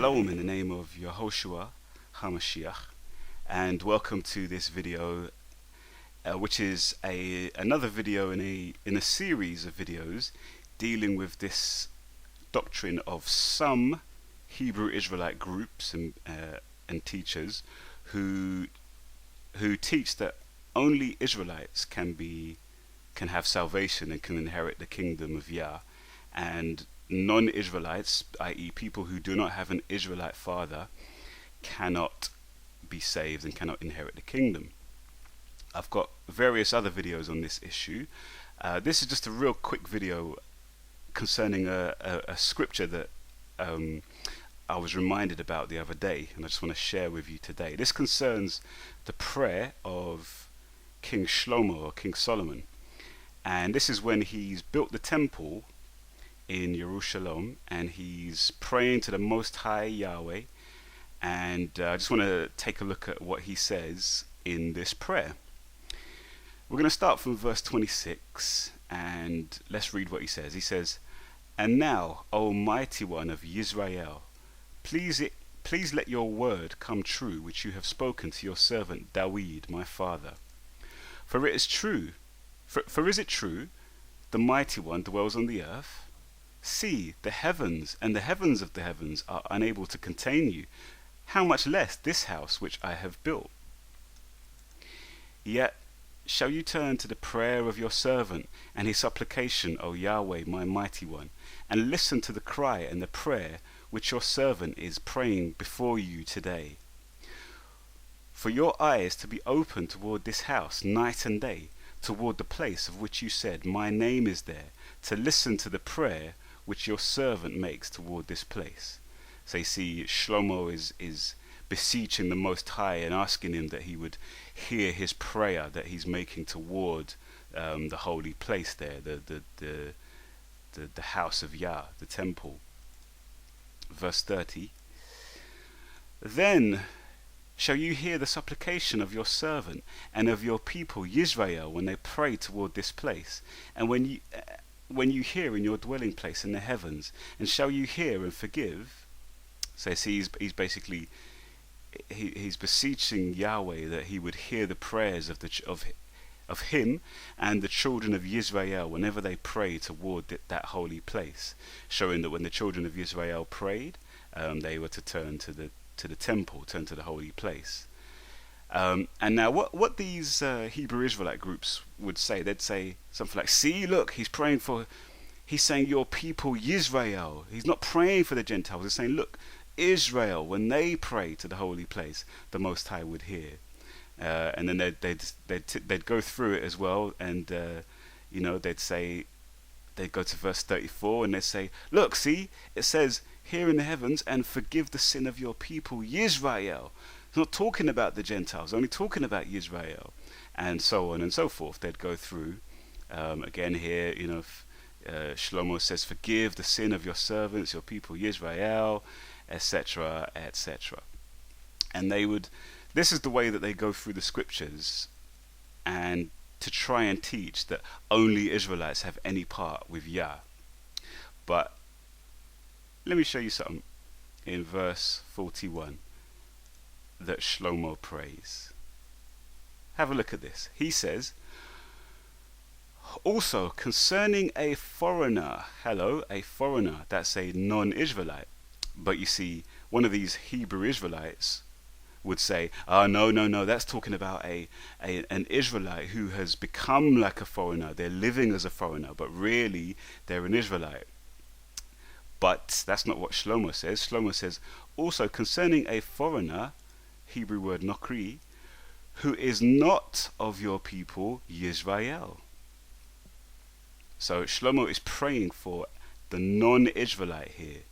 Shalom in the name of Yehoshua HaMashiach, and welcome to this video, which is another video in a series of videos dealing with this doctrine of some Hebrew Israelite groups and teachers who teach that only Israelites can have salvation and can inherit the kingdom of Yah, and non-Israelites, i.e. people who do not have an Israelite father, cannot be saved and cannot inherit the kingdom. I've got various other videos on this issue. This is just a real quick video concerning a scripture that I was reminded about the other day, and I just want to share with you today. This concerns the prayer of King Shlomo, or King Solomon, and this is when he's built the temple in Jerusalem, and he's praying to the Most High Yahweh. And I just want to take a look at what he says in this prayer. We're going to start from verse 26, and let's read what he says. He says, "And now, O mighty one of Yisrael, please let your word come true, which you have spoken to your servant Dawid, my father. For it is true, for is it true, the mighty one dwells on the earth? See, the heavens and the heavens of the heavens are unable to contain you. How much less this house which I have built? Yet shall you turn to the prayer of your servant and his supplication, O Yahweh, my mighty one, and listen to the cry and the prayer which your servant is praying before you today. For your eyes to be open toward this house night and day, toward the place of which you said, my name is there, to listen to the prayer which your servant makes toward this place." So you see, Shlomo is beseeching the Most High and asking him that he would hear his prayer that he's making toward the holy place there, the house of Yah, the temple. Verse 30, "Then shall you hear the supplication of your servant and of your people Yisrael when they pray toward this place, and when you hear in your dwelling place in the heavens, and shall you hear and forgive?" So see, he's basically he's beseeching Yahweh that he would hear the prayers of him and the children of Yisrael whenever they pray toward that holy place, showing that when the children of Yisrael prayed, they were to turn to the temple, turn to the holy place. And now what these Hebrew Israelite groups would say, they'd say something like, see, look, he's saying your people Yisrael. He's not praying for the Gentiles. He's saying, look, Israel, when they pray to the holy place, the Most High would hear. And then they'd go through it as well, and they'd go to verse 34, and they'd say, look, see, it says here in the heavens, and forgive the sin of your people Yisrael. It's not talking about the Gentiles, only talking about Yisrael, and so on and so forth. They'd go through again here. Shlomo says, "Forgive the sin of your servants, your people Yisrael," etc., etc. And this is the way that they go through the scriptures, and to try and teach that only Israelites have any part with Yah. But let me show you something in verse 41. That Shlomo prays. Have a look at this. He says, "Also concerning a foreigner," hello, a foreigner, that's a non-Israelite. But you see, one of these Hebrew Israelites would say, no, that's talking about an Israelite who has become like a foreigner. They're living as a foreigner, but really they're an Israelite. But that's not what Shlomo says. Shlomo says, "Also concerning a foreigner," Hebrew word nokri, "who is not of your people Yisrael." So Shlomo is praying for the non-Israelite here.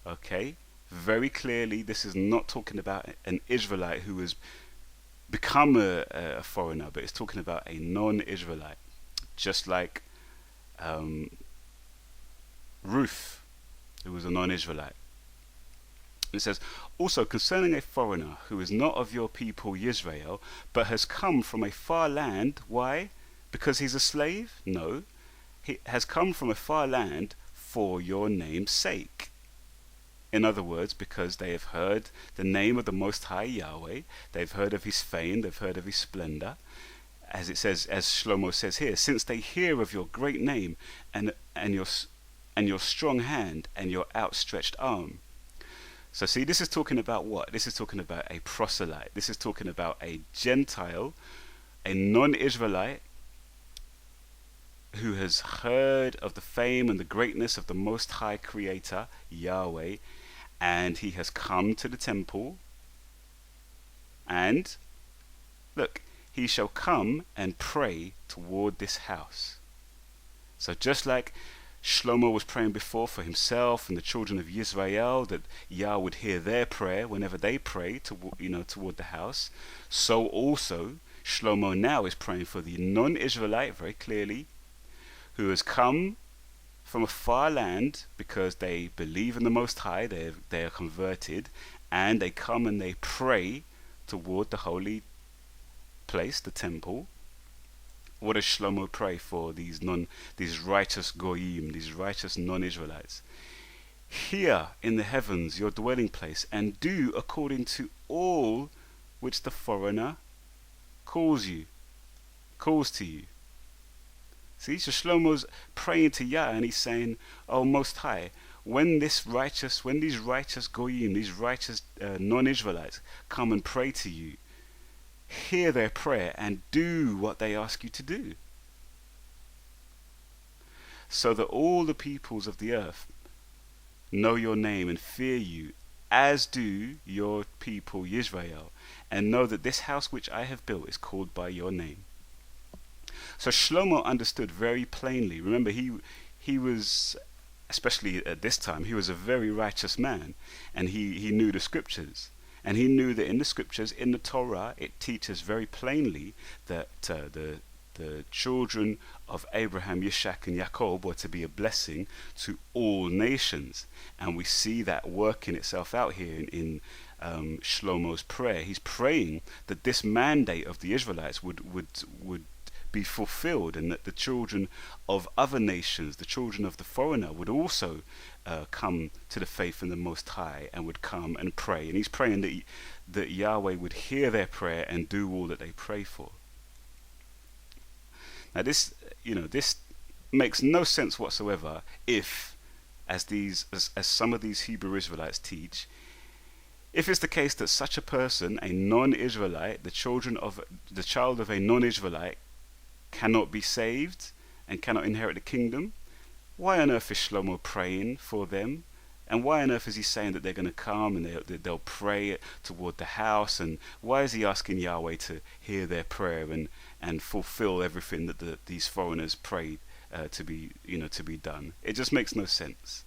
Okay, very clearly this is not talking about an Israelite who has become a foreigner, but it's talking about a non-Israelite, just like Ruth, who was a non-Israelite. It says, "Also concerning a foreigner who is not of your people Yisrael, but has come from a far land." Why? Because he's a slave? No. He has come from a far land for your name's sake. In other words, because they have heard the name of the Most High Yahweh, they've heard of his fame, they've heard of his splendor, as it says, as Shlomo says here, since they hear of your great name and your strong hand and your outstretched arm. So see, this is talking about what? This is talking about a proselyte. This is talking about a Gentile, a non-Israelite, who has heard of the fame and the greatness of the Most High Creator, Yahweh, and he has come to the temple, and look, he shall come and pray toward this house. So just like Shlomo was praying before for himself and the children of Israel, that Yah would hear their prayer whenever they pray toward the house, so also Shlomo now is praying for the non-Israelite, very clearly, who has come from a far land because they believe in the Most High, they are converted, and they come and they pray toward the holy place, the temple. What does Shlomo pray for these righteous goyim, these righteous non-Israelites? Hear in the heavens your dwelling place, and do according to all which the foreigner calls to you. See, so Shlomo's praying to Yah, and he's saying, "Oh Most High, when these righteous goyim, these righteous non-Israelites come and pray to you, hear their prayer and do what they ask you to do, so that all the peoples of the earth know your name and fear you, as do your people Israel, and know that this house which I have built is called by your name." So Shlomo understood very plainly. Remember, he was, especially at this time, he was a very righteous man, and he knew the scriptures. And he knew that in the scriptures, in the Torah, it teaches very plainly that the children of Abraham, Yishak, and Jacob were to be a blessing to all nations. And we see that working itself out here in Shlomo's prayer. He's praying that this mandate of the Israelites would be fulfilled, and that the children of other nations, the children of the foreigner, would also come to the faith in the Most High and would come and pray. And he's praying that Yahweh would hear their prayer and do all that they pray for. Now this makes no sense whatsoever if, as some of these Hebrew Israelites teach, if it's the case that such a person, a non-Israelite, the child of a non-Israelite, cannot be saved and cannot inherit the kingdom, why on earth is Shlomo praying for them? And why on earth is he saying that they're going to come and they'll pray toward the house? And why is he asking Yahweh to hear their prayer and fulfill everything that these foreigners pray to be done? It just makes no sense.